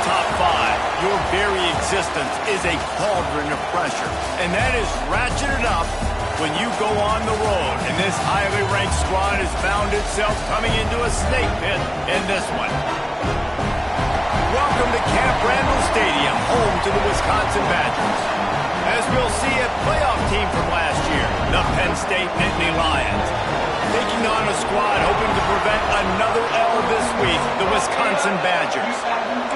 top five, your very existence is a cauldron of pressure. And that is ratcheted up when you go on the road. And this highly ranked squad has found itself coming into a snake pit in this one. Welcome to Camp Randall Stadium, home to the Wisconsin Badgers. As we'll see, a playoff team from last year, the Penn State-Nittany Lions. Taking on a squad hoping to prevent another L this week, the Wisconsin Badgers.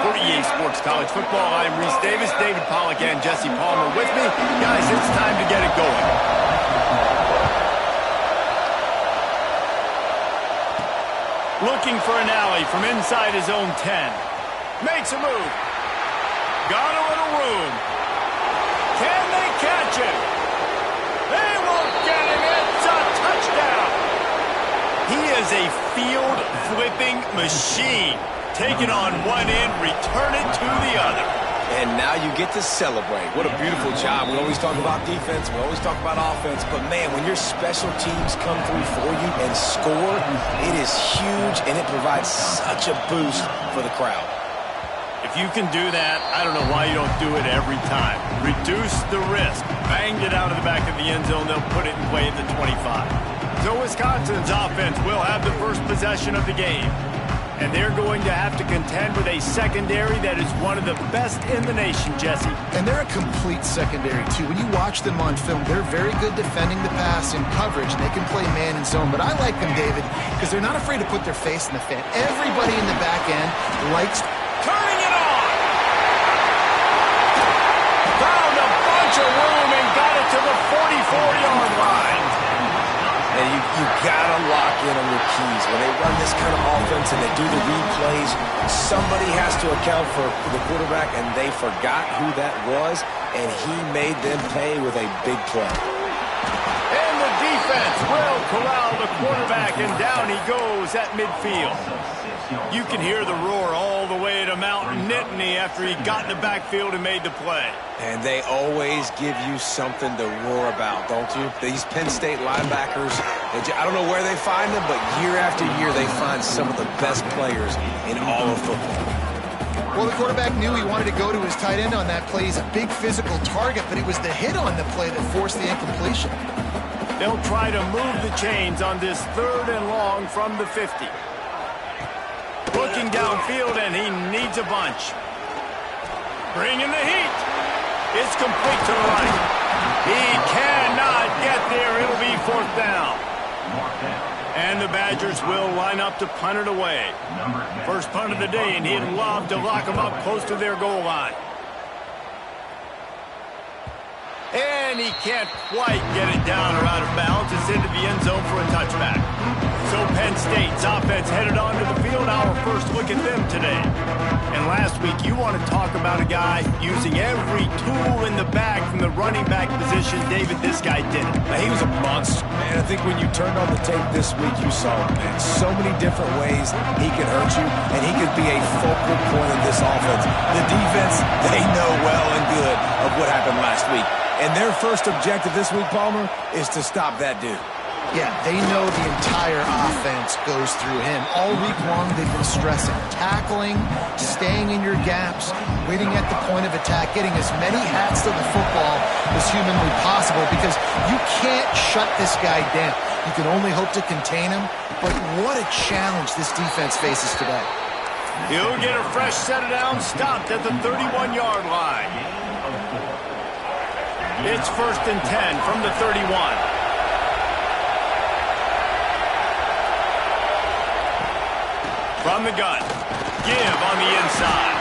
For EA Sports College Football, I'm Reese Davis, David Pollack, and Jesse Palmer with me. Guys, it's time to get it going. Looking for an alley from inside his own 10. Makes a move. Got a little room. Can they catch him? They won't get him. It's a touchdown. He is a field-flipping machine. Take it on one end, return it to the other. And now you get to celebrate. What a beautiful job. We always talk about defense. We always talk about offense. But, man, when your special teams come through for you and score, it is huge, and it provides such a boost for the crowd. If you can do that, I don't know why you don't do it every time. Reduce the risk. Banged it out of the back of the end zone. They'll put it in play at the 25. So Wisconsin's offense will have the first possession of the game. And they're going to have to contend with a secondary that is one of the best in the nation, Jesse. And they're a complete secondary, too. When you watch them on film, they're very good defending the pass in coverage, and they can play man and zone. But I like them, David, because they're not afraid to put their face in the fan. Everybody in the back end likes turning it on. Found a bunch of room and got it to the 44-yard line. And you gotta lock in on your keys. When they run this kind of offense and they do the read plays, somebody has to account for the quarterback, and they forgot who that was, and he made them pay with a big play. And the defense will corral the quarterback, and down he goes at midfield. You can hear the roar all the way to Mount Nittany after he got in the backfield and made the play. And they always give you something to roar about, don't you? These Penn State linebackers, I don't know where they find them, but year after year they find some of the best players in all of football. Well, the quarterback knew he wanted to go to his tight end on that play. He's a big physical target, but it was the hit on the play that forced the incompletion. They'll try to move the chains on this 3rd and long from the 50. Looking downfield, and he needs a bunch. Bringing the heat. It's complete to the right. He cannot get there. It'll be 4th down. And the Badgers will line up to punt it away. First punt of the day, and he'd love to lock them up close to their goal line. And he can't quite get it down or out of bounds. It's into the end zone for a touchback. So Penn State's offense headed onto the field. Our first look at them today. And last week, you want to talk about a guy using every tool in the bag from the running back position. David, this guy did it. He was a monster, man. I think when you turned on the tape this week, you saw him, man. So many different ways he can hurt you, and he could be a focal point of this offense. The defense, they know well and good of what happened last week. And their first objective this week, Palmer, is to stop that dude. Yeah, they know the entire offense goes through him. All week long, they've been stressing tackling, staying in your gaps, waiting at the point of attack, getting as many hats to the football as humanly possible, because you can't shut this guy down. You can only hope to contain him, but what a challenge this defense faces today. He'll get a fresh set of downs, stopped at the 31-yard line. It's 1st and 10 from the 31. From the gun, give on the inside.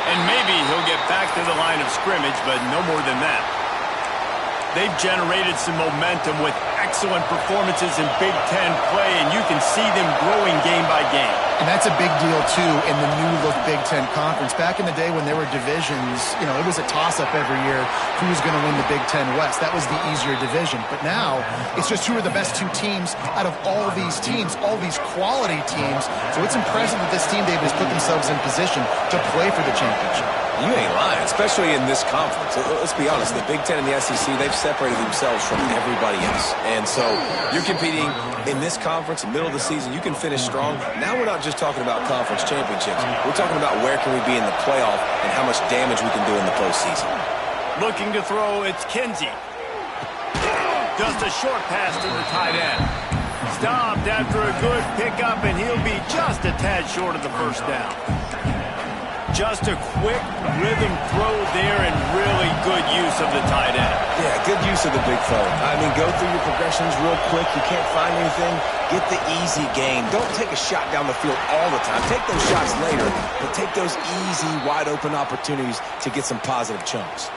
And maybe he'll get back to the line of scrimmage, but no more than that. They've generated some momentum with excellent performances in Big Ten play, and you can see them growing game by game. And that's a big deal, too, in the new-look Big Ten Conference. Back in the day when there were divisions, you know, it was a toss-up every year who was going to win the Big Ten West. That was the easier division. But now, it's just who are the best 2 teams out of all these teams, all these quality teams. So it's impressive that this team, David, has put themselves in position to play for the championship. You ain't lying, especially in this conference. Let's be honest, the Big Ten and the SEC, they've separated themselves from everybody else. And so you're competing in this conference, middle of the season. You can finish strong. Now we're not just talking about conference championships. We're talking about where can we be in the playoff and how much damage we can do in the postseason. Looking to throw, it's Kinsey. Just a short pass to the tight end. Stopped after a good pickup, and he'll be just a tad short of the first down. Just a quick rhythm throw there and really good use of the tight end. Yeah, good use of the big fella. I mean, go through your progressions real quick. You can't find anything. Get the easy gain. Don't take a shot down the field all the time. Take those shots later, but take those easy, wide-open opportunities to get some positive chunks.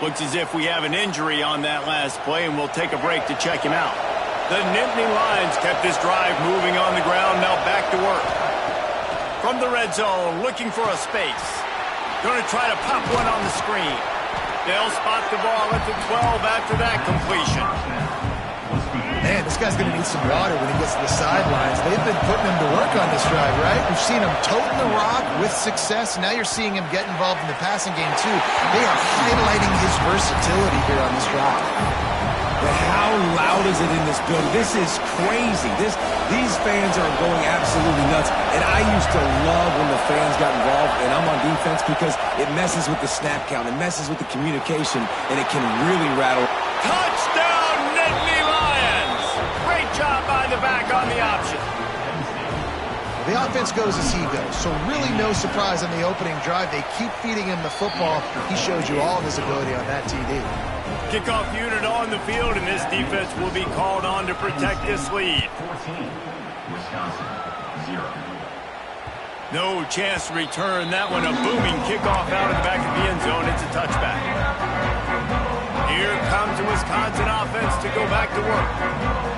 Looks as if we have an injury on that last play, and we'll take a break to check him out. The Nittany Lions kept this drive moving on the ground, now back to work. From the red zone, looking for a space. Going to try to pop one on the screen. They'll spot the ball at the 12 after that completion. Man, this guy's going to need some water when he gets to the sidelines. They've been putting him to work on this drive, right? We've seen him toting the rock with success. Now you're seeing him get involved in the passing game, too. They are highlighting his versatility here on this drive. But how loud is it in this building? This is crazy. These fans are going absolutely nuts. And I used to love when the fans got involved, and I'm on defense because it messes with the snap count. It messes with the communication, and it can really rattle. Touchdown, Nittany Lions! Great job by the back on the option. The offense goes as he goes, so really no surprise on the opening drive. They keep feeding him the football. He showed you all of his ability on that TD. Kickoff unit on the field, and this defense will be called on to protect this lead. 14, Wisconsin, 0. No chance to return that one. A booming kickoff out of the back of the end zone. It's a touchback. Here comes the Wisconsin offense to go back to work.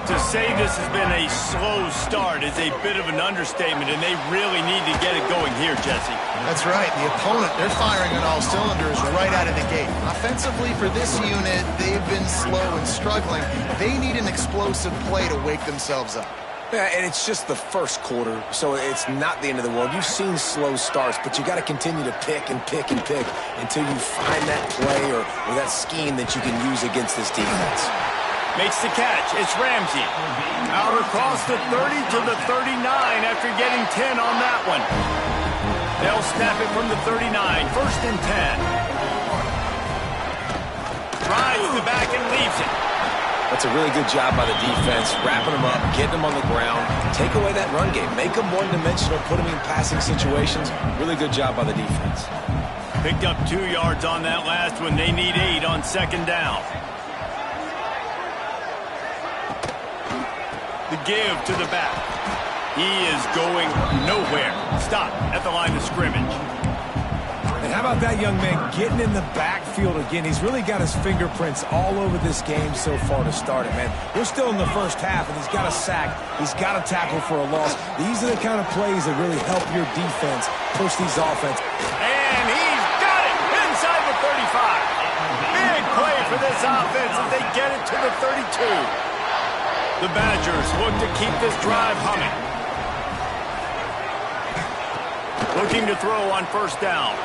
To say this has been a slow start is a bit of an understatement, and they really need to get it going here, Jesse. That's right. The opponent, they're firing on all cylinders right out of the gate. Offensively, for this unit, they've been slow and struggling. They need an explosive play to wake themselves up. Yeah, and it's just the first quarter, so it's not the end of the world. You've seen slow starts, but you got to continue to pick and pick and pick until you find that play or that scheme that you can use against this defense. Makes the catch. It's Ramsey. Out across the 30 to the 39 after getting 10 on that one. They'll snap it from the 39. First and 10. Drives the back and leaves it. That's a really good job by the defense, wrapping them up, getting them on the ground, take away that run game, make them one-dimensional, put them in passing situations. Really good job by the defense. Picked up 2 yards on that last one. They need 8 on second down. The give to the back. He is going nowhere. Stop at the line of scrimmage. And how about that young man getting in the backfield again? He's really got his fingerprints all over this game so far to start it, man. We're still in the first half, and he's got a sack. He's got a tackle for a loss. These are the kind of plays that really help your defense push these offense. And he's got it inside the 35. Big play for this offense as they get it to the 32. The Badgers look to keep this drive humming. Looking to throw on first down.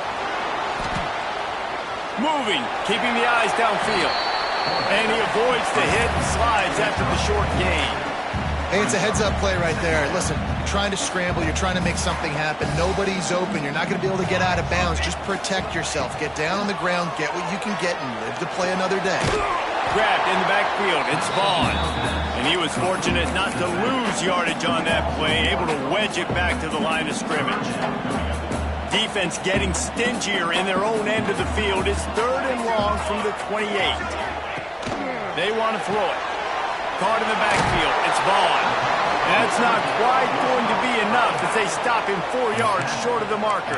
Moving, keeping the eyes downfield. And he avoids the hit and slides after the short gain. Hey, it's a heads-up play right there. Listen, you're trying to scramble. You're trying to make something happen. Nobody's open. You're not going to be able to get out of bounds. Just protect yourself. Get down on the ground. Get what you can get and live to play another day. Grabbed in the backfield. It's Vaughn. And he was fortunate not to lose yardage on that play. Able to wedge it back to the line of scrimmage. Defense getting stingier in their own end of the field. It's 3rd and long from the 28. They want to throw it. Caught in the backfield. It's Vaughn. That's not quite going to be enough as they stop him 4 yards short of the marker.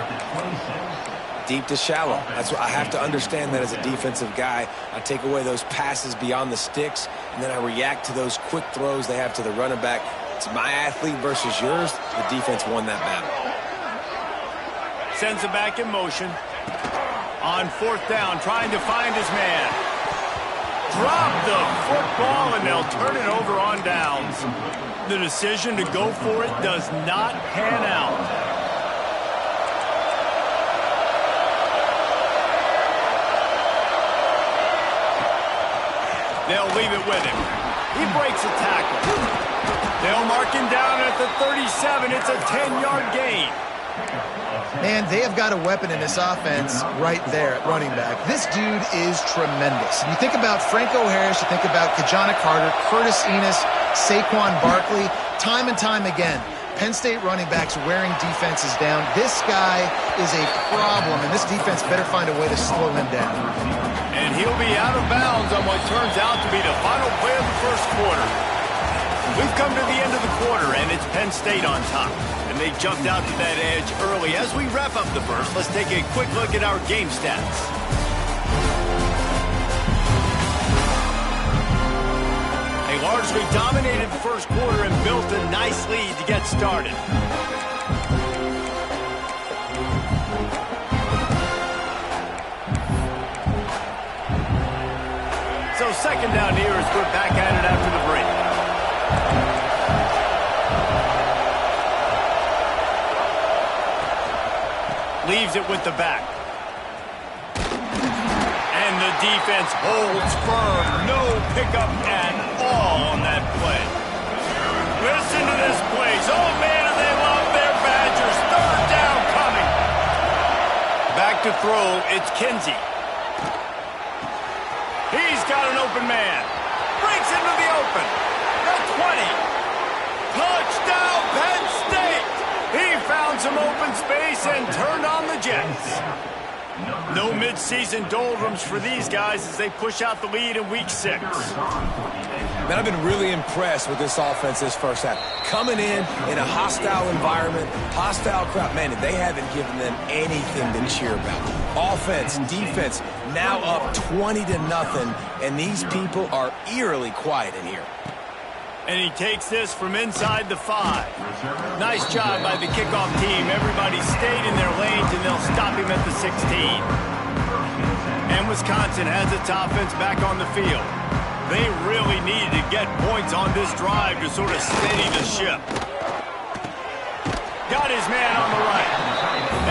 Deep to shallow. That's what I have to understand that as a defensive guy. I take away those passes beyond the sticks, and then I react to those quick throws they have to the running back. It's my athlete versus yours. The defense won that battle. Sends it back in motion. On 4th down, trying to find his man. Drop the football, and they'll turn it over on downs. The decision to go for it does not pan out. They'll leave it with him. He breaks a tackle. They'll mark him down at the 37. It's a 10-yard gain. Man, they have got a weapon in this offense right there at running back. This dude is tremendous. You think about Franco Harris, you think about Kajana Carter, Curtis Enos, Saquon Barkley, time and time again. Penn State running backs wearing defenses down. This guy is a problem, and this defense better find a way to slow him down. And he'll be out of bounds on what turns out to be the final play of the first quarter. We've come to the end of the quarter, and it's Penn State on top. And they jumped out to that edge early. As we wrap up the first, let's take a quick look at our game stats. A largely dominated first quarter and built a nice lead to get started. So second down here as we're back at it after the break. Leaves it with the back. And the defense holds firm. No pickup at all on that play. Listen to this place. Oh, man, do they love their Badgers. Third down coming. Back to throw. It's Kinsey. He's got an open man. Breaks into the open. The 20. Touchdown, Penn State. He found some open space and turned on the Jets. No mid-season doldrums for these guys as they push out the lead in Week 6. Man, I've been really impressed with this offense this first half. Coming in a hostile environment, hostile crowd. Man, they haven't given them anything to cheer about. Offense, defense, now up 20-0, and these people are eerily quiet in here. And he takes this from inside the 5. Nice job by the kickoff team. Everybody stayed in their lanes, and they'll stop him at the 16. And Wisconsin has its offense back on the field. They really needed to get points on this drive to sort of steady the ship. Got his man on the right.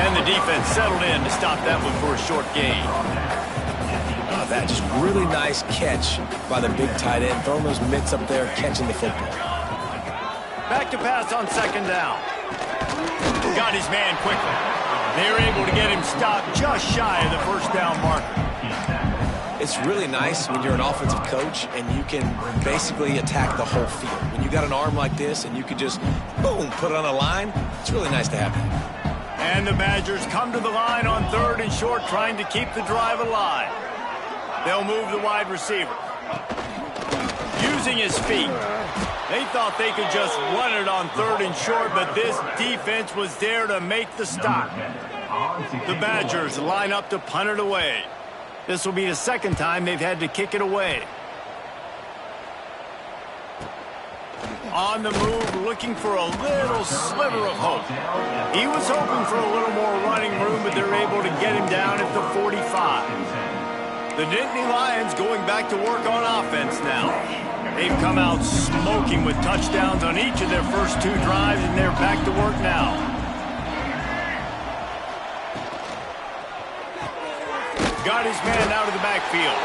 And the defense settled in to stop that one for a short gain. That just really nice catch by the big tight end, throwing those mitts up there, catching the football. Back to pass on second down. Got his man quickly. They were able to get him stopped just shy of the first down marker. It's really nice when you're an offensive coach and you can basically attack the whole field. When you got an arm like this and you can just, boom, put it on a line, it's really nice to have that. And the Badgers come to the line on third and short, trying to keep the drive alive. They'll move the wide receiver. Using his feet. They thought they could just run it on third and short, but this defense was there to make the stop. The Badgers line up to punt it away. This will be the second time they've had to kick it away. On the move, looking for a little sliver of hope. He was hoping for a little more running room, but they're able to get him down at the 45. The Nittany Lions going back to work on offense now. They've come out smoking with touchdowns on each of their first 2 drives, and they're back to work now. Got his man out of the backfield.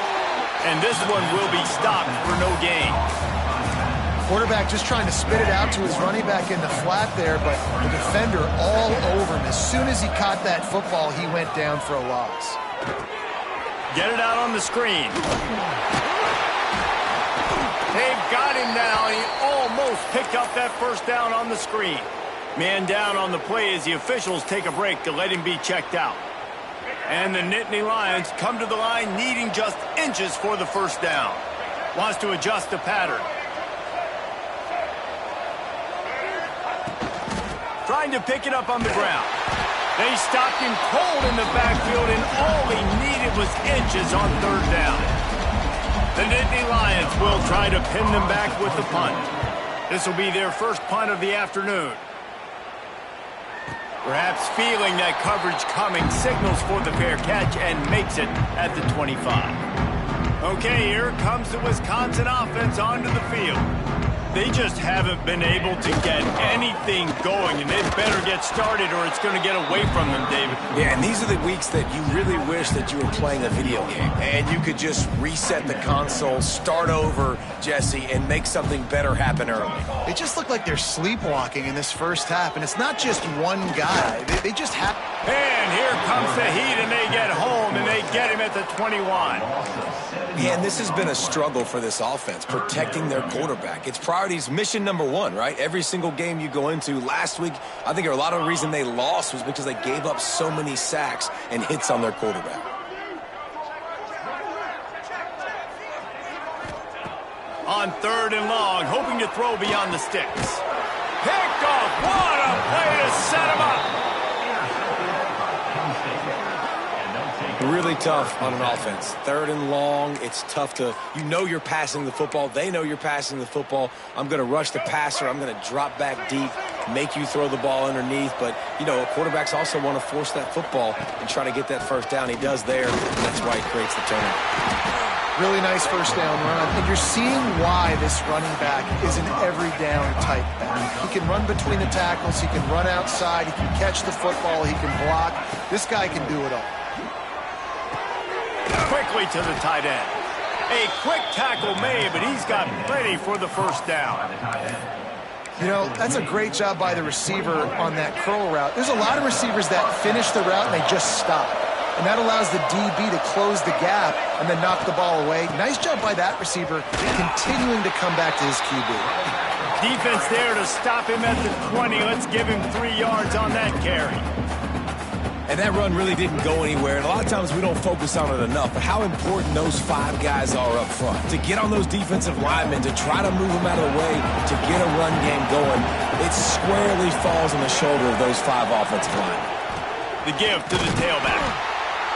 And this one will be stopped for no gain. Quarterback just trying to spit it out to his running back in the flat there, but the defender all over him. As soon as he caught that football, he went down for a loss. Get it out on the screen. They've got him now, and he almost picked up that first down on the screen. Man down on the play as the officials take a break to let him be checked out. And the Nittany Lions come to the line needing just inches for the first down. Wants to adjust the pattern. Trying to pick it up on the ground. They stopped him cold in the backfield, and all he needed was inches on third down. The Nittany Lions will try to pin them back with the punt. This will be their first punt of the afternoon. Perhaps feeling that coverage coming, signals for the fair catch and makes it at the 25. Okay, here comes the Wisconsin offense onto the field. They just haven't been able to get anything going, and they better get started or it's going to get away from them, David. Yeah, and these are the weeks that you really wish that you were playing a video game and you could just reset the console, start over, Jesse, and make something better happen early. They just look like they're sleepwalking in this first half, and it's not just one guy. They just have... And here comes the Heat, and they get home, and they get him at the 21. Yeah, and this has been a struggle for this offense, protecting their quarterback. It's priorities, mission number one, right? Every single game you go into. Last week, I think a lot of the reason they lost was because they gave up so many sacks and hits on their quarterback. On 3rd and long, hoping to throw beyond the sticks. Picked off. What a play to set him up. Really tough on an offense. 3rd and long, it's tough to, you know you're passing the football. They know you're passing the football. I'm going to rush the passer. I'm going to drop back deep, make you throw the ball underneath. But, you know, quarterbacks also want to force that football and try to get that first down. He does there, and that's why he creates the turnover. Really nice first down run. And you're seeing why this running back is an every down type back. He can run between the tackles. He can run outside. He can catch the football. He can block. This guy can do it all. Quickly to the tight end. A quick tackle made, but he's got plenty for the first down. You know, that's a great job by the receiver on that curl route. There's a lot of receivers that finish the route and they just stop. And that allows the DB to close the gap and then knock the ball away. Nice job by that receiver, continuing to come back to his QB. Defense there to stop him at the 20. Let's give him 3 yards on that carry. And that run really didn't go anywhere, and a lot of times we don't focus on it enough, but how important those 5 guys are up front. To get on those defensive linemen, to try to move them out of the way, to get a run game going, it squarely falls on the shoulder of those 5 offensive linemen. The give to the tailback.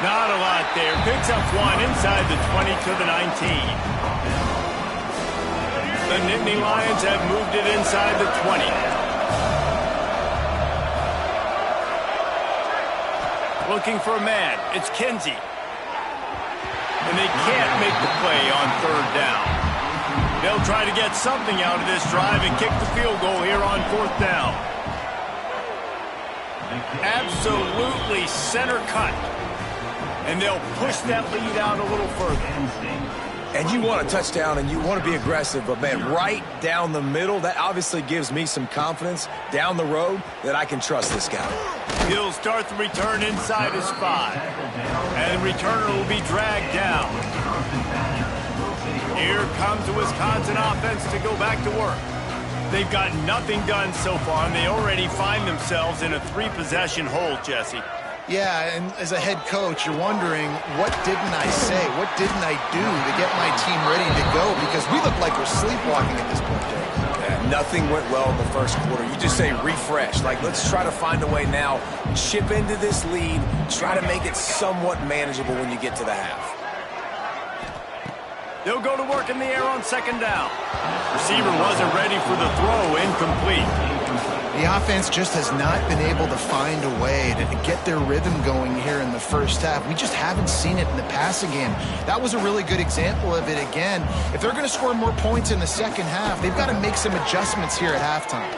Not a lot there. Picks up 1 inside the 20 to the 19. The Nittany Lions have moved it inside the 20. Looking for a man. It's Kinsey. And they can't make the play on 3rd down. They'll try to get something out of this drive and kick the field goal here on 4th down. Absolutely center cut. And they'll push that lead out a little further. And you want a touchdown and you want to be aggressive, but, man, right down the middle, that obviously gives me some confidence down the road that I can trust this guy. He'll start the return inside his 5. And the returner will be dragged down. Here comes the Wisconsin offense to go back to work. They've got nothing done so far, and they already find themselves in a 3-possession hole, Jesse. Yeah, and as a head coach, you're wondering, what didn't I say? What didn't I do to get my team ready to go? Because we look like we're sleepwalking at this point, Jake. Yeah, nothing went well in the first quarter. You just say refresh. Like, let's try to find a way now. Chip into this lead. Try to make it somewhat manageable when you get to the half. They'll go to work in the air on 2nd down. Receiver wasn't ready for the throw. Incomplete. The offense just has not been able to find a way to get their rhythm going here in the first half. We just haven't seen it in the passing game. That was a really good example of it again. If they're going to score more points in the second half, they've got to make some adjustments here at halftime.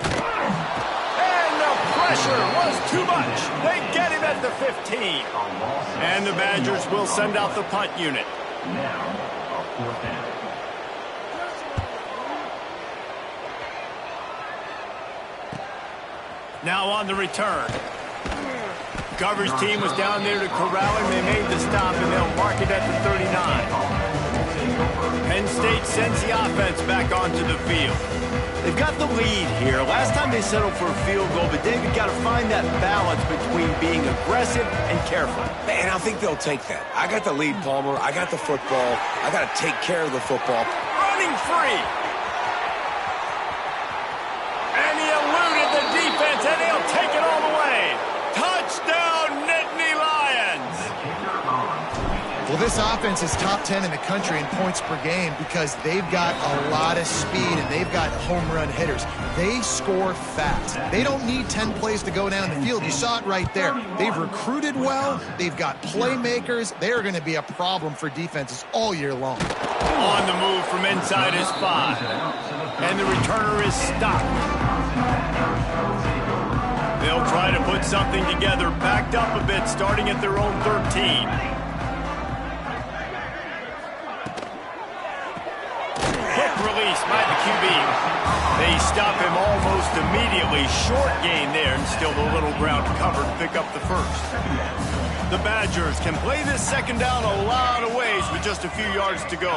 And the pressure was too much. They get him at the 15. And the Badgers will send out the punt unit. Now, a 4th down. Now on the return. Coverage team was down there to corral him. They made the stop, and they'll mark it at the 39. Penn State sends the offense back onto the field. They've got the lead here. Last time they settled for a field goal, but David got to find that balance between being aggressive and careful. Man, I think they'll take that. I got the lead, Palmer. I got the football. I got to take care of the football. Running free. And he eluded the defense, and he'll take it all the way. Touchdown, Nittany Lions. Well, this offense is top 10 in the country in points per game because they've got a lot of speed and they've got home run hitters. They score fast. They don't need 10 plays to go down the field. You saw it right there. They've recruited well. They've got playmakers. They are going to be a problem for defenses all year long. On the move from inside his 5. And the returner is stopped. They'll try to put something together, backed up a bit, starting at their own 13. Quick release by the QB. They stop him almost immediately. Short gain there, and still a little ground covered to pick up the first. The Badgers can play this second down a lot of ways with just a few yards to go.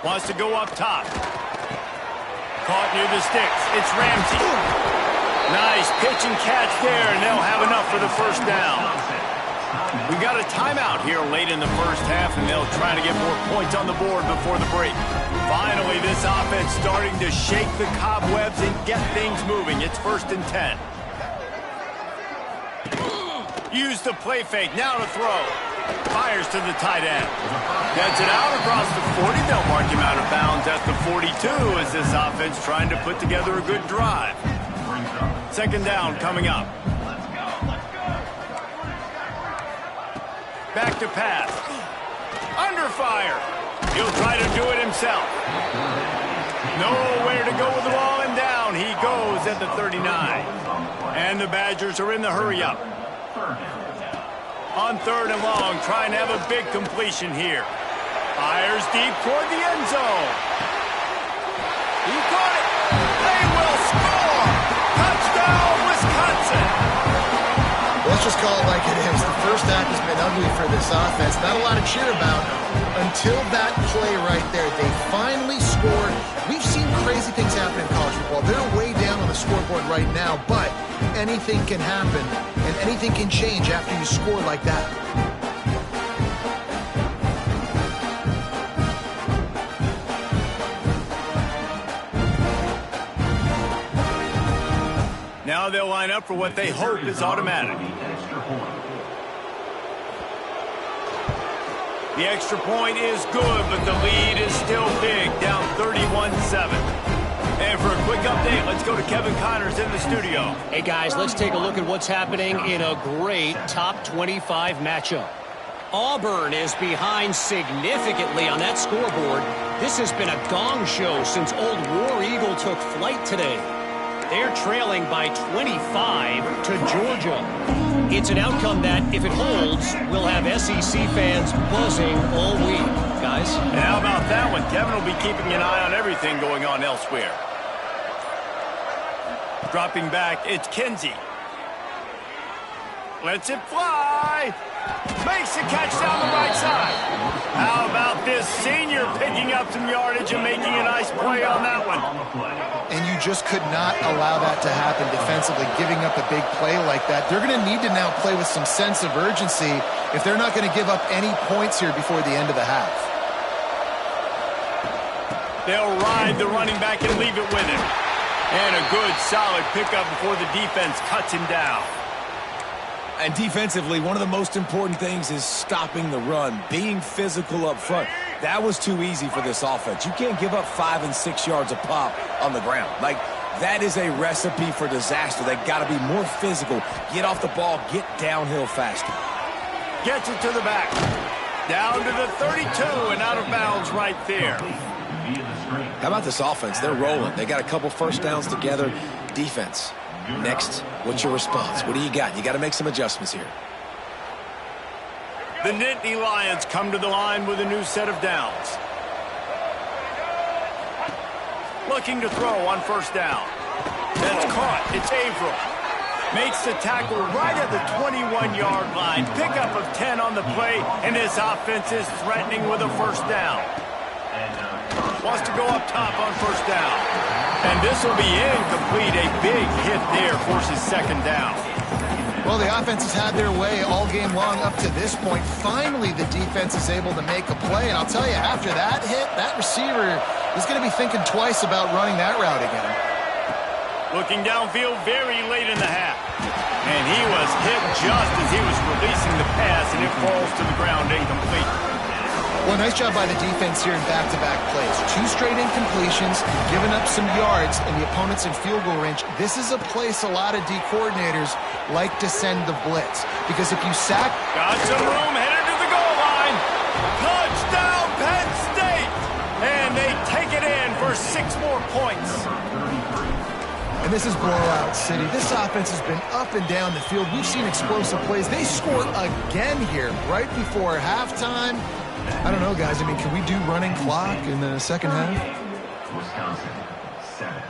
Wants to go up top. Caught near the sticks. It's Ramsey. Nice pitch and catch there, and they'll have enough for the first down. We got a timeout here late in the first half, and they'll try to get more points on the board before the break. Finally, this offense starting to shake the cobwebs and get things moving. It's 1st and 10. Use the play fake. Now to throw. Fires to the tight end. Gets it out across the 40. They'll mark him out of bounds at the 42 as this offense trying to put together a good drive. Second down coming up. Back to pass. Under fire. He'll try to do it himself. Nowhere to go with the ball, and down he goes at the 39. And the Badgers are in the hurry-up. On 3rd and long, trying to have a big completion here. Fires deep toward the end zone. He caught it. They will score. Touchdown, Wisconsin. Let's just call it like it is. The first half has been ugly for this offense. Not a lot to cheer about until that play right there. They finally scored. We've seen crazy things happen in college football. They're way down on the scoreboard right now, but anything can happen, and anything can change after you score like that. Now they'll line up for what they hope is automatic. The extra point is good, but the lead is still big, down 31-7. And for a quick update, let's go to Kevin Connors in the studio. Hey, guys, let's take a look at what's happening in a great top 25 matchup. Auburn is behind significantly on that scoreboard. This has been a gong show since old War Eagle took flight today. They're trailing by 25 to Georgia. It's an outcome that, if it holds, will have SEC fans buzzing all week. Guys? And how about that one? Kevin will be keeping an eye on everything going on elsewhere. Dropping back, it's Kinsey. Lets it fly. Makes the catch down the right side. How about this senior picking up some yardage and making a nice play on that one? And you just could not allow that to happen defensively, giving up a big play like that. They're going to need to now play with some sense of urgency if they're not going to give up any points here before the end of the half. They'll ride the running back and leave it with him. And a good, solid pickup before the defense cuts him down. And defensively, one of the most important things is stopping the run, being physical up front. That was too easy for this offense. You can't give up 5 and 6 yards a pop on the ground. Like, that is a recipe for disaster. They got to be more physical, get off the ball, get downhill faster. Gets it to the back. Down to the 32 and out of bounds right there. How about this offense? They're rolling. They got a couple first downs together. Defense. Next, what's your response? What do you got? You got to make some adjustments here. The Nittany Lions come to the line with a new set of downs. Looking to throw on first down. That's caught. It's Averill. Makes the tackle right at the 21-yard line. Pickup of 10 on the play, and this offense is threatening with a first down. Wants to go up top on first down. And this will be incomplete. A big hit there forces second down. Well, the offense has had their way all game long up to this point. Finally, the defense is able to make a play. And I'll tell you, after that hit, that receiver is going to be thinking twice about running that route again. Looking downfield very late in the half. And he was hit just as he was releasing the pass, and it falls to the ground incomplete. Well, nice job by the defense here in back-to-back plays. 2 straight incompletions, giving up some yards, and the opponent's in field goal range. This is a place a lot of D coordinators like to send the blitz. Because if you sack... Got some room, headed to the goal line. Touchdown, Penn State! And they take it in for 6 more points. And this is blowout city. This offense has been up and down the field. We've seen explosive plays. They scored again here right before halftime. I don't know, guys. I mean, can we do running clock in the second half? Wisconsin, 7.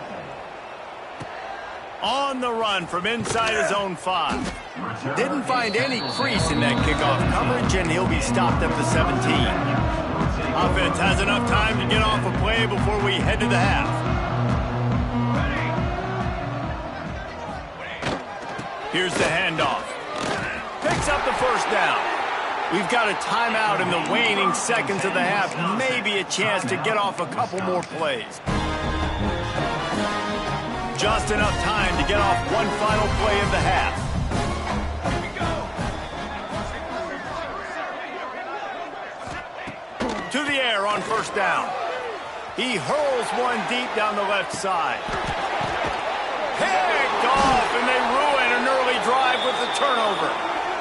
On the run from inside his own 5. Didn't find any crease in that kickoff coverage, and he'll be stopped at the 17. Offense has enough time to get off a play before we head to the half. Here's the handoff. Picks up the first down. We've got a timeout in the waning seconds of the half. Maybe a chance to get off a couple more plays. Just enough time to get off one final play of the half. To the air on first down. He hurls one deep down the left side. Picked off, and they ruin an early drive with the turnover.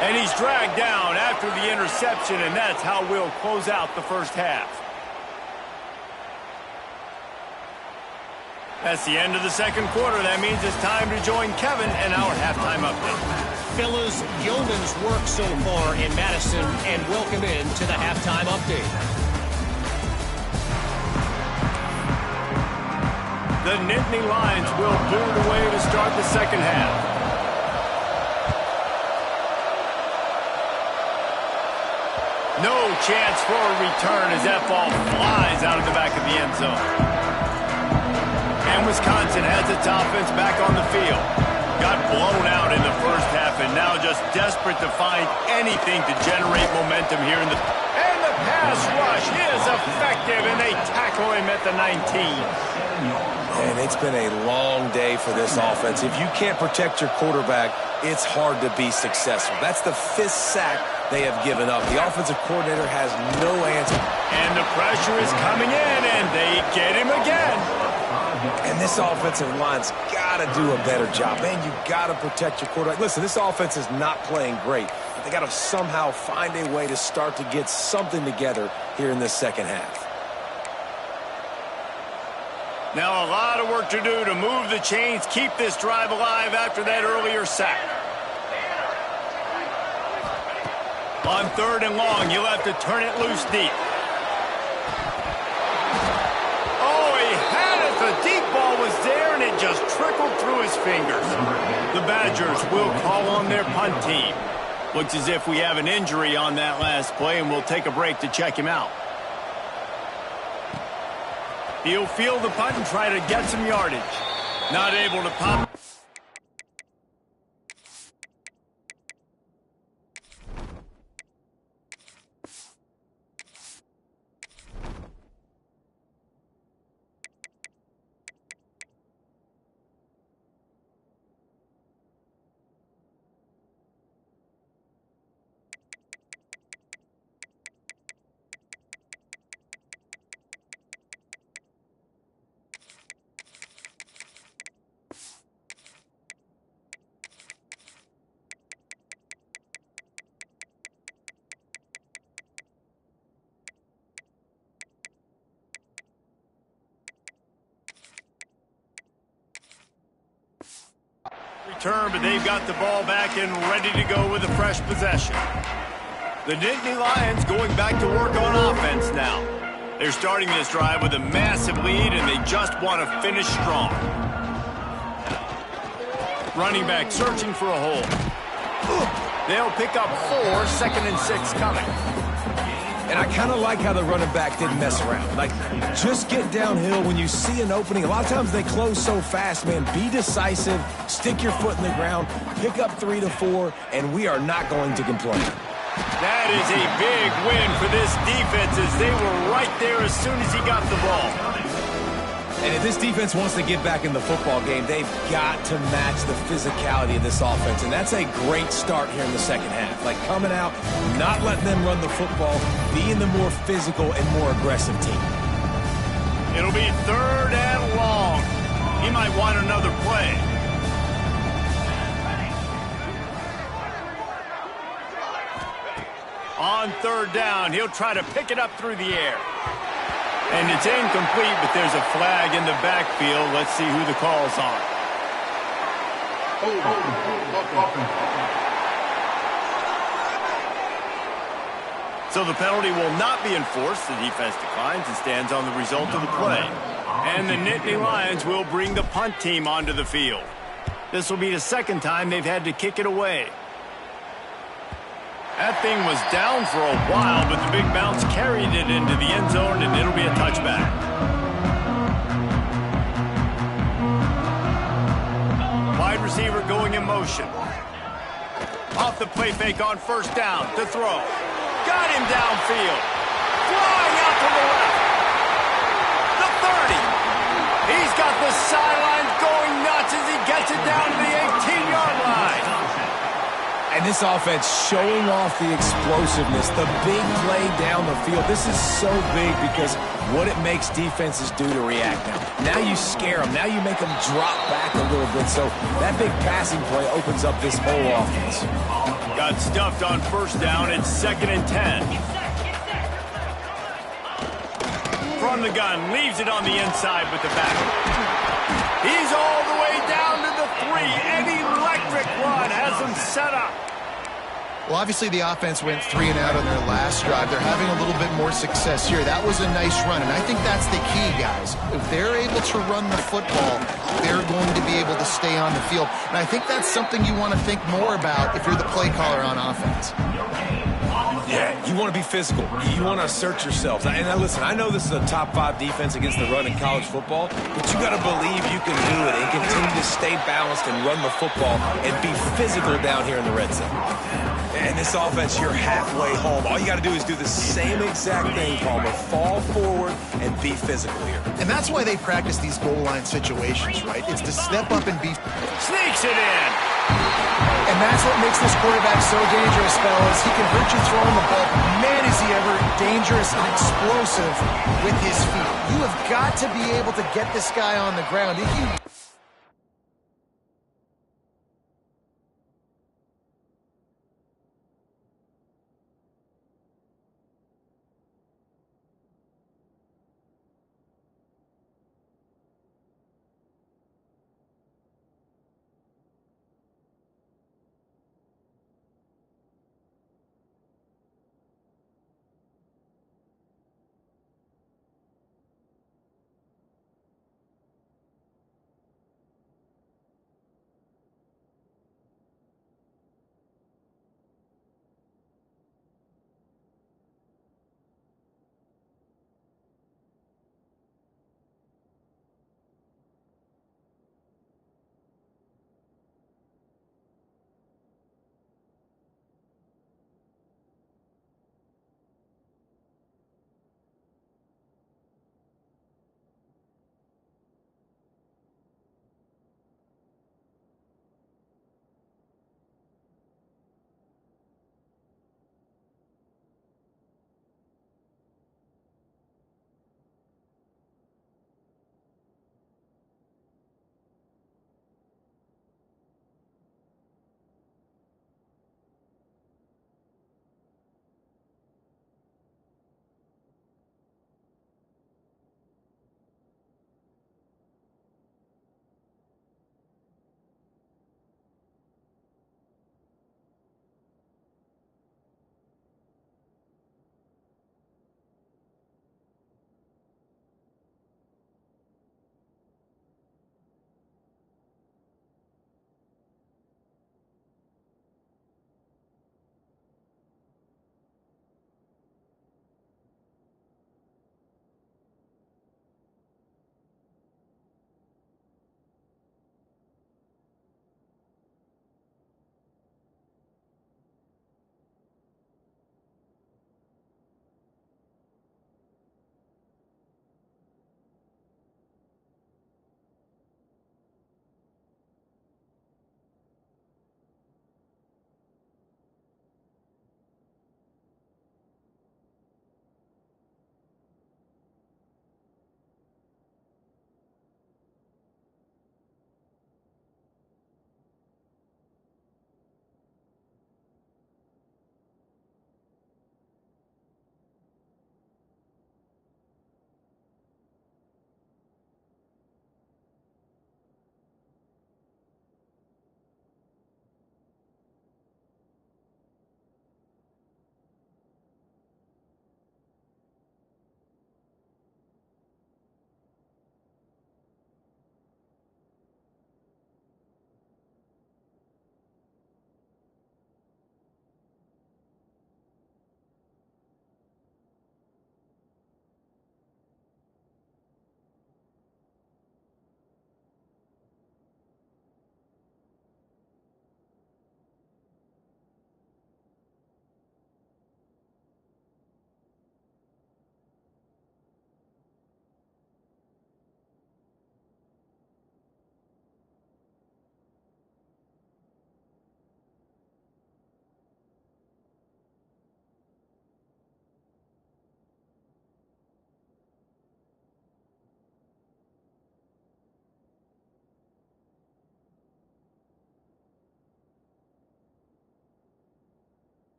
And he's dragged down after the interception, and that's how we'll close out the first half. That's the end of the second quarter. That means it's time to join Kevin and our halftime update. Fellas, yeoman's work so far in Madison, and welcome in to the halftime update. The Nittany Lions will clear the way to start the second half. No chance for a return as that ball flies out of the back of the end zone. And Wisconsin has its offense back on the field. Got blown out in the first half and now just desperate to find anything to generate momentum here in the... And the pass rush is effective, and they tackle him at the 19. And it's been a long day for this offense. If you can't protect your quarterback, it's hard to be successful. That's the 5th sack they have given up. The offensive coordinator has no answer. And the pressure is coming in, and they get him again. And this offensive line's got to do a better job. Man, you got to protect your quarterback. Listen, this offense is not playing great, but they got to somehow find a way to start to get something together here in this second half. Now a lot of work to do to move the chains, keep this drive alive after that earlier sack. On 3rd and long, you'll have to turn it loose deep. Oh, he had it. The deep ball was there, and it just trickled through his fingers. The Badgers will call on their punt team. Looks as if we have an injury on that last play, and we'll take a break to check him out. He'll field the punt and try to get some yardage. Not able to pop. Return, but they've got the ball back and ready to go with a fresh possession. The Nittany Lions going back to work on offense now. They're starting this drive with a massive lead, and they just want to finish strong. Running back searching for a hole. They'll pick up 4, 2nd and 6 coming. And I kind of like how the running back didn't mess around. Like, just get downhill when you see an opening. A lot of times they close so fast, man. Be decisive, stick your foot in the ground, pick up 3 to 4, and we are not going to complain. That is a big win for this defense as they were right there as soon as he got the ball. And if this defense wants to get back in the football game, they've got to match the physicality of this offense. And that's a great start here in the second half. Like coming out, not letting them run the football, being the more physical and more aggressive team. It'll be 3rd and long. He might want another play. On 3rd down, he'll try to pick it up through the air. And it's incomplete, but there's a flag in the backfield. Let's see who the call's on. So the penalty will not be enforced. The defense declines and stands on the result of the play. And the Nittany Lions will bring the punt team onto the field. This will be the second time they've had to kick it away. That thing was down for a while, but the big bounce carried it into the end zone, and it'll be a touchback. Wide receiver going in motion. Off the play fake on first down to throw. Got him downfield. Flying out to the left. The 30. He's got the sidelines going nuts as he gets it down to the 18-yard line. And this offense showing off the explosiveness, the big play down the field. This is so big because what it makes defenses do to react now. Now you scare them. Now you make them drop back a little bit. So that big passing play opens up this whole offense. Got stuffed on first down. It's 2nd and 10. From the gun, leaves it on the inside with the back. He's all the way down to the 3. An electric run has him set up. Well, obviously the offense went 3 and out on their last drive. They're having a little bit more success here. That was a nice run, and I think that's the key, guys. If they're able to run the football, they're going to be able to stay on the field. And I think that's something you want to think more about if you're the play caller on offense. Yeah, you want to be physical. You want to assert yourselves. And now listen, I know this is a top 5 defense against the run in college football, but you got to believe you can do it and continue to stay balanced and run the football and be physical down here in the red zone. And this offense, you're halfway home. All you got to do is do the same exact thing, Palmer. Fall forward and be physical here. And that's why they practice these goal line situations, right? It's to step up and be... Sneaks it in. And that's what makes this quarterback so dangerous, fellas. He can hurt you throwing the ball. Man, is he ever dangerous and explosive with his feet. You have got to be able to get this guy on the ground. If you...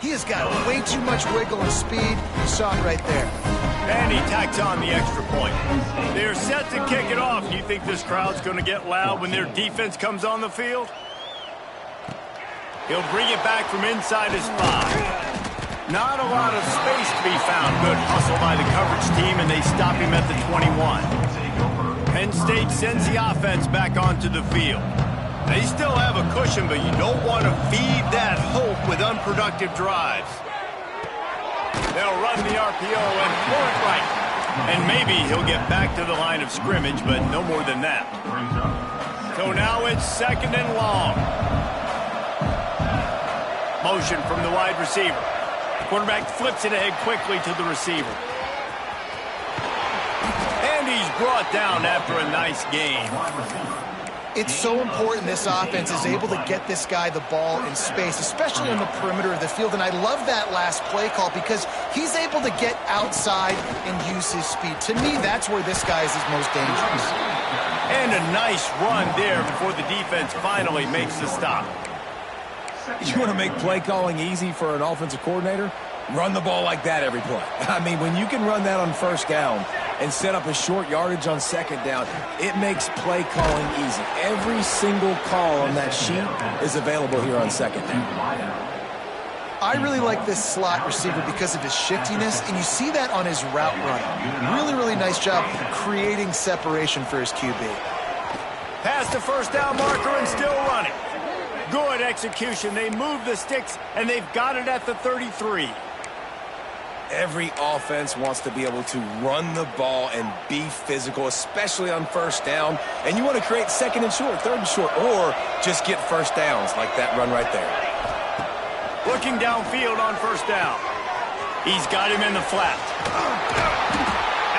He has got way too much wiggle and speed. You saw it right there. And he tacks on the extra point. They're set to kick it off. Do you think this crowd's going to get loud when their defense comes on the field? He'll bring it back from inside his 5. Not a lot of space to be found. Good hustle by the coverage team, and they stop him at the 21. Penn State sends the offense back onto the field. They still have a cushion, but you don't want to feed that hope with unproductive drives. They'll run the RPO and pull it right. And maybe he'll get back to the line of scrimmage, but no more than that. So now it's 2nd and long. Motion from the wide receiver. Quarterback flips it ahead quickly to the receiver. And he's brought down after a nice gain. It's so important this offense is able to get this guy the ball in space, especially on the perimeter of the field. And I love that last play call because he's able to get outside and use his speed. To me, that's where this guy is his most dangerous. And a nice run there before the defense finally makes the stop. You want to make play calling easy for an offensive coordinator? Run the ball like that every play. I mean, when you can run that on 1st down and set up a short yardage on 2nd down, it makes play calling easy. Every single call on that sheet is available here on 2nd down. I really like this slot receiver because of his shiftiness, and you see that on his route running. Really, really nice job creating separation for his QB. Past the 1st down marker and still running. Good execution. They move the sticks, and they've got it at the 33. Every offense wants to be able to run the ball and be physical, especially on 1st down. And you want to create 2nd and short, 3rd and short, or just get 1st downs like that run right there. Looking downfield on 1st down. He's got him in the flat.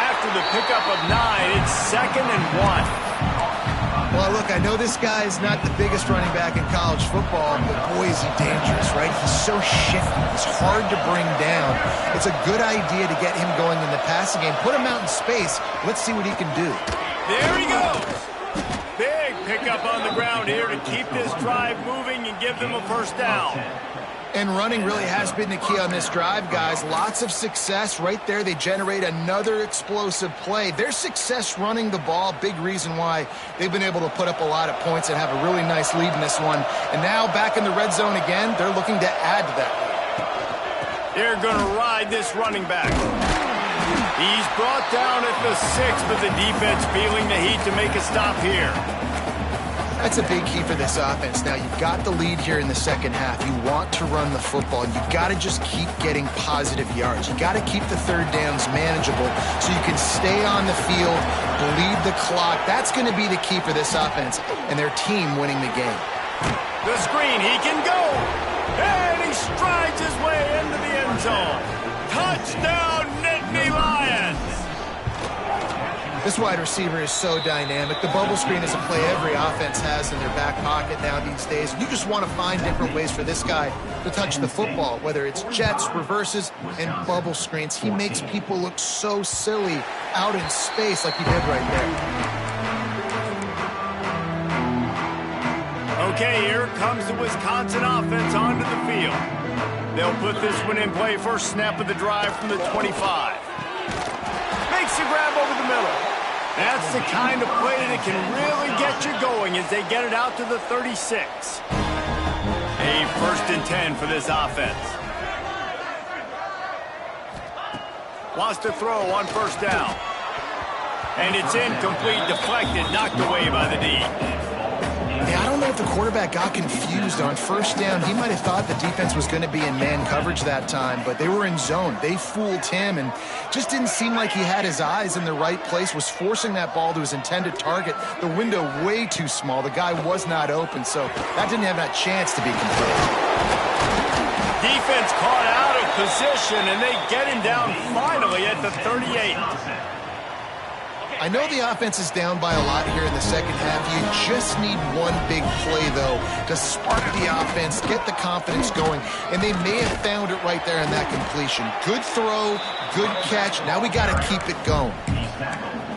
After the pickup of 9, it's 2nd and 1. Well, look, I know this guy is not the biggest running back in college football, but boy, is he dangerous, right? He's so shifty. He's hard to bring down. It's a good idea to get him going in the passing game. Put him out in space. Let's see what he can do. There he goes. Big pickup on the ground here to keep this drive moving and give them a 1st down. And running really has been the key on this drive, guys. Lots of success right there. They generate another explosive play. Their success running the ball, big reason why they've been able to put up a lot of points and have a really nice lead in this one. And now back in the red zone again, they're looking to add to that lead. They're going to ride this running back. He's brought down at the 6, but the defense feeling the heat to make a stop here. That's a big key for this offense. Now, you've got the lead here in the 2nd half. You want to run the football. You've got to just keep getting positive yards. You've got to keep the 3rd downs manageable so you can stay on the field, bleed the clock. That's going to be the key for this offense and their team winning the game. The screen, he can go. And he strides his way into the end zone. Touchdown, Nittany Lions. This wide receiver is so dynamic. The bubble screen is a play every offense has in their back pocket now these days. You just want to find different ways for this guy to touch the football, whether it's jets, reverses, and bubble screens. He makes people look so silly out in space like he did right there. Okay, here comes the Wisconsin offense onto the field. They'll put this one in play. First snap of the drive from the 25. Makes the grab over the middle. That's the kind of play that can really get you going as they get it out to the 36. A 1st and 10 for this offense. Wants to throw on 1st down. And it's incomplete, deflected, knocked away by the D. Yeah, I don't know if the quarterback got confused on 1st down. He might have thought the defense was going to be in man coverage that time, but they were in zone. They fooled him and just didn't seem like he had his eyes in the right place, was forcing that ball to his intended target. The window way too small. The guy was not open, so that didn't have that chance to be complete. Defense caught out of position, and they get him down finally at the 38. I know the offense is down by a lot here in the 2nd half. You just need one big play, though, to spark the offense, get the confidence going, and they may have found it right there in that completion. Good throw, good catch. Now we got to keep it going.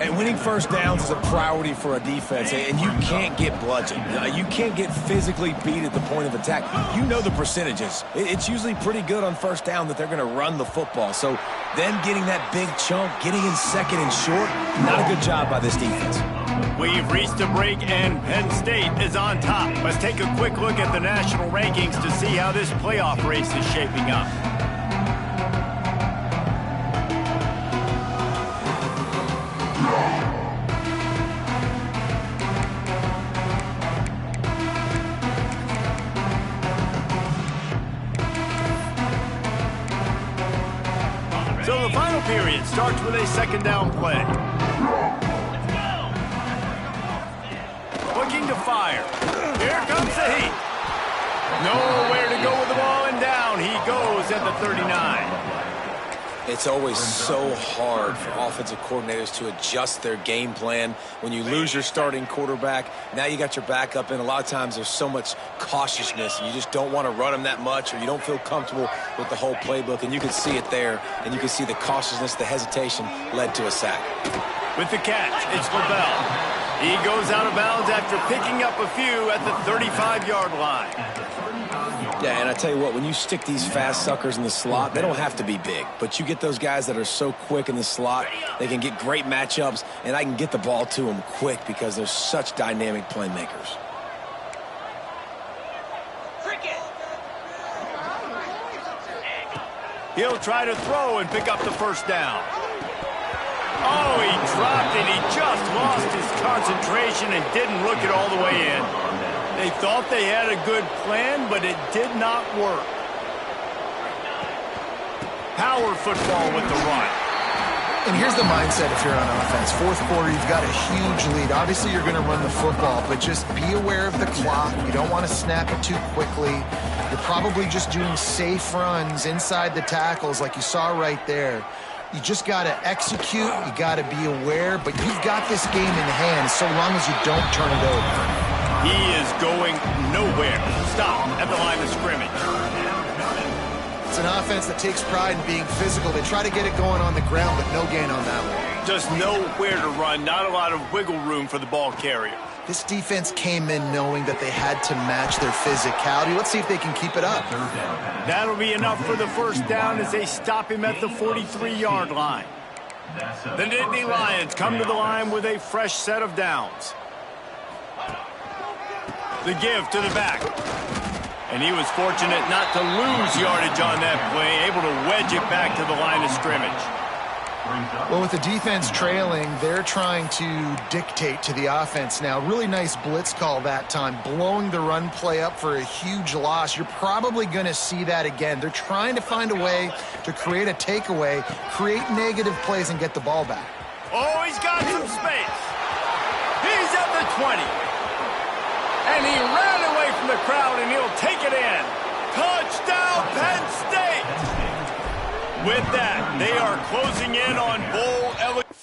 And winning first downs is a priority for a defense, and you can't get bludgeoned. You can't get physically beat at the point of attack. You know the percentages. It's usually pretty good on first down that they're going to run the football. So them getting that big chunk, getting in second and short, not a good job by this defense. We've reached a break, and Penn State is on top. Let's take a quick look at the national rankings to see how this playoff race is shaping up. So the final period starts with a second down play. Looking to fire. Here comes the heat. Nowhere to go with the ball, and down he goes at the 39. It's always so hard for offensive coordinators to adjust their game plan when you lose your starting quarterback. Now you got your backup in. A lot of times there's so much cautiousness, and you just don't want to run them that much, or you don't feel comfortable with the whole playbook, and you can see it there, and you can see the cautiousness, the hesitation led to a sack. With the catch, it's LaBelle. He goes out of bounds after picking up a few at the 35-yard line. Yeah, and I tell you what, when you stick these fast suckers in the slot, they don't have to be big. But you get those guys that are so quick in the slot, they can get great matchups, and I can get the ball to them quick because they're such dynamic playmakers. He'll try to throw and pick up the first down. Oh, he dropped it. He just lost his concentration and didn't look it all the way in. They thought they had a good plan, but it did not work. Power football with the run. And here's the mindset if you're on offense. Fourth quarter, you've got a huge lead. Obviously, you're going to run the football, but just be aware of the clock. You don't want to snap it too quickly. You're probably just doing safe runs inside the tackles like you saw right there. You just got to execute. You got to be aware, but you've got this game in hand so long as you don't turn it over. He is going nowhere. Stop at the line of scrimmage. It's an offense that takes pride in being physical. They try to get it going on the ground, but no gain on that one. Just nowhere to run. Not a lot of wiggle room for the ball carrier. This defense came in knowing that they had to match their physicality. Let's see if they can keep it up. That'll be enough for the first down as they stop him at the 43-yard line. The Nittany Lions come to the line with a fresh set of downs. The give to the back. And he was fortunate not to lose yardage on that play, able to wedge it back to the line of scrimmage. Well, with the defense trailing, they're trying to dictate to the offense now. Really nice blitz call that time, blowing the run play up for a huge loss. You're probably going to see that again. They're trying to find a way to create a takeaway, create negative plays, and get the ball back. Oh, he's got some space. He's at the 20. And he ran away from the crowd, and he'll take it in. Touchdown, Penn State! With that, they are closing in on bowl eligibility.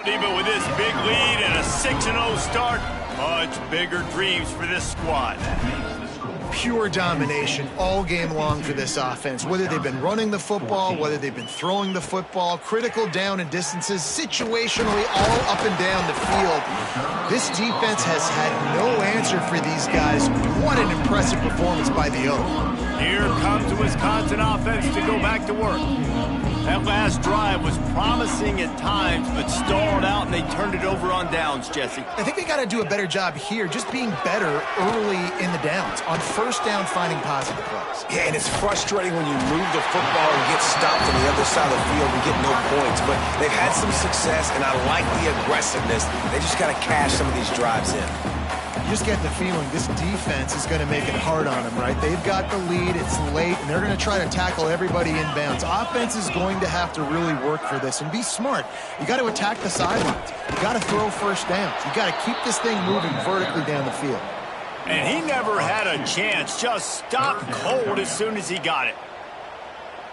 But with this big lead and a 6-0 start, much bigger dreams for this squad. Pure domination all game long for this offense. Whether they've been running the football, whether they've been throwing the football, critical down and distances, situationally all up and down the field. This defense has had no answer for these guys. What an impressive performance by the Oak. Here comes the Wisconsin offense to go back to work. That last drive was promising at times, but stalled out, and they turned it over on downs, Jesse. I think they got to do a better job here, just being better early in the downs, on first down finding positive plays. Yeah, and it's frustrating when you move the football and get stopped on the other side of the field and get no points, but they've had some success, and I like the aggressiveness. They just got to cash some of these drives in. You just get the feeling this defense is going to make it hard on them, right? They've got the lead, it's late, and they're going to try to tackle everybody inbounds. Offense is going to have to really work for this and be smart. You got to attack the sidelines. You got to throw first downs. You got to keep this thing moving vertically down the field. And he never had a chance, just stopped cold as soon as he got it.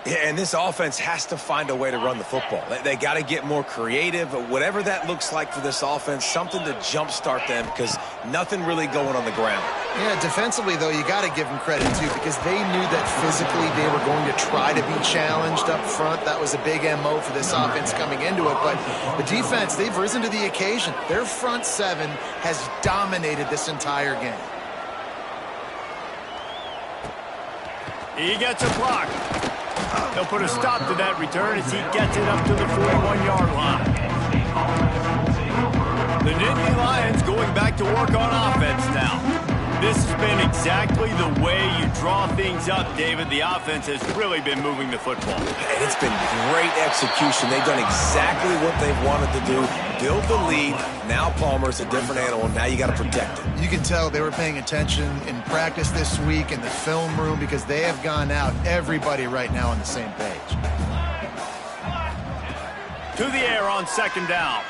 Yeah, and this offense has to find a way to run the football. They got to get more creative, whatever that looks like for this offense, something to jumpstart them because nothing really going on the ground. Yeah, defensively, though, you got to give them credit, too, because they knew that physically they were going to try to be challenged up front. That was a big MO for this offense coming into it. But the defense, they've risen to the occasion. Their front seven has dominated this entire game. He gets a block. They'll put a stop to that return as he gets it up to the 41-yard line. The Nittany Lions going back to work on offense now. This has been exactly the way you draw things up, David. The offense has really been moving the football. And it's been great execution. They've done exactly what they've wanted to do. Build the lead. Now Palmer's a different animal. Now you got to protect it. You can tell they were paying attention in practice this week in the film room because they have gone out, everybody right now on the same page. To the air on second down.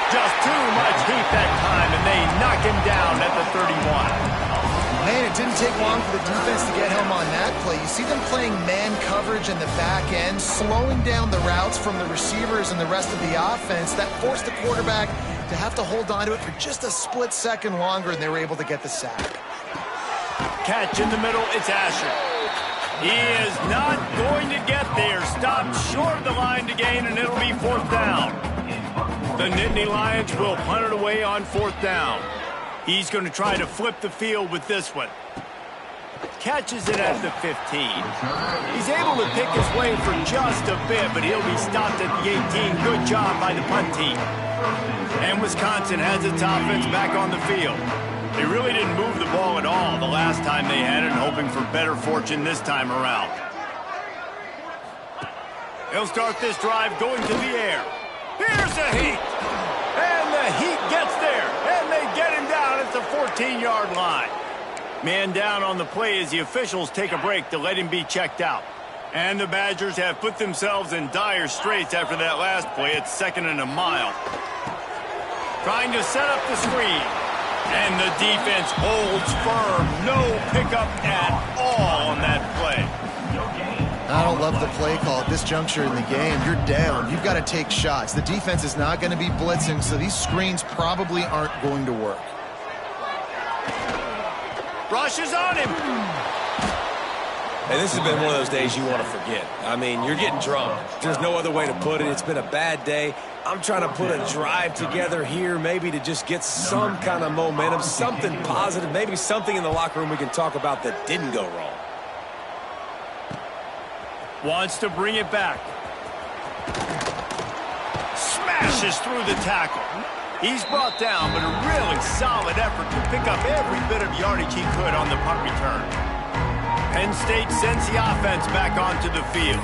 Just too much heat that time, and they knock him down at the 31. Man, it didn't take long for the defense to get home on that play. You see them playing man coverage in the back end, slowing down the routes from the receivers and the rest of the offense. That forced the quarterback to have to hold on to it for just a split second longer, and they were able to get the sack. Catch in the middle, it's Asher. He is not going to get there. Stopped short of the line to gain, and it'll be fourth down. The Nittany Lions will punt it away on fourth down. He's going to try to flip the field with this one. Catches it at the 15. He's able to pick his way for just a bit, but he'll be stopped at the 18. Good job by the punt team. And Wisconsin has its offense back on the field. They really didn't move the ball at all the last time they had it, hoping for better fortune this time around. They'll start this drive going to the air. Here's the heat. And the heat gets there. And they get him down at the 14-yard line. Man down on the play as the officials take a break to let him be checked out. And the Badgers have put themselves in dire straits after that last play. It's 2nd and a mile. Trying to set up the screen. And the defense holds firm. No pickup at all on that play. I don't love the play call at this juncture in the game. You're down. You've got to take shots. The defense is not going to be blitzing, so these screens probably aren't going to work. Rush is on him. And this has been one of those days you want to forget. I mean, you're getting drunk. There's no other way to put it. It's been a bad day. I'm trying to put a drive together here maybe to just get some kind of momentum, something positive, maybe something in the locker room we can talk about that didn't go wrong. Wants to bring it back. Smashes through the tackle. He's brought down, but a really solid effort to pick up every bit of yardage he could on the punt return. Penn State sends the offense back onto the field.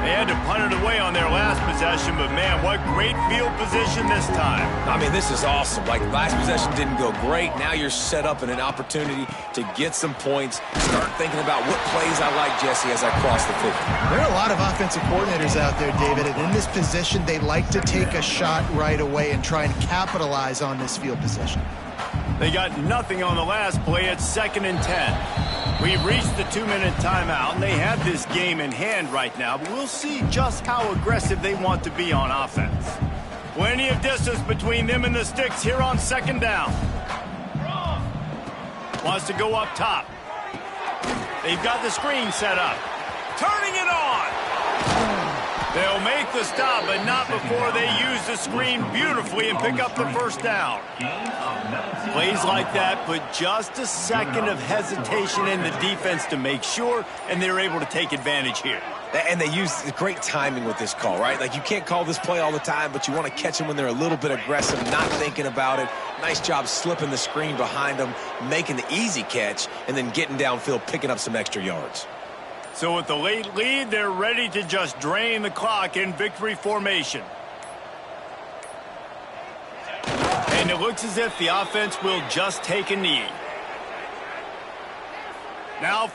They had to punt it away on their last possession, but man, what great field position this time. I mean, this is awesome. Like, last possession didn't go great. Now you're set up in an opportunity to get some points. Start thinking about what plays I like, Jesse, as I cross the 50. There are a lot of offensive coordinators out there, David, and in this position, they like to take a shot right away and try and capitalize on this field position. They got nothing on the last play. It's 2nd and 10. We've reached the 2-minute timeout, and they have this game in hand right now, but we'll see just how aggressive they want to be on offense. Plenty of distance between them and the sticks here on second down. Wants to go up top. They've got the screen set up. Turning it on. They'll make the stop, but not before they use the screen beautifully and pick up the first down. Plays like that put just a second of hesitation in the defense to make sure, and they're able to take advantage here. And they use great timing with this call, right? Like, you can't call this play all the time, but you want to catch them when they're a little bit aggressive, not thinking about it. Nice job slipping the screen behind them, making the easy catch, and then getting downfield, picking up some extra yards. So with the late lead, they're ready to just drain the clock in victory formation. And it looks as if the offense will just take a knee. Now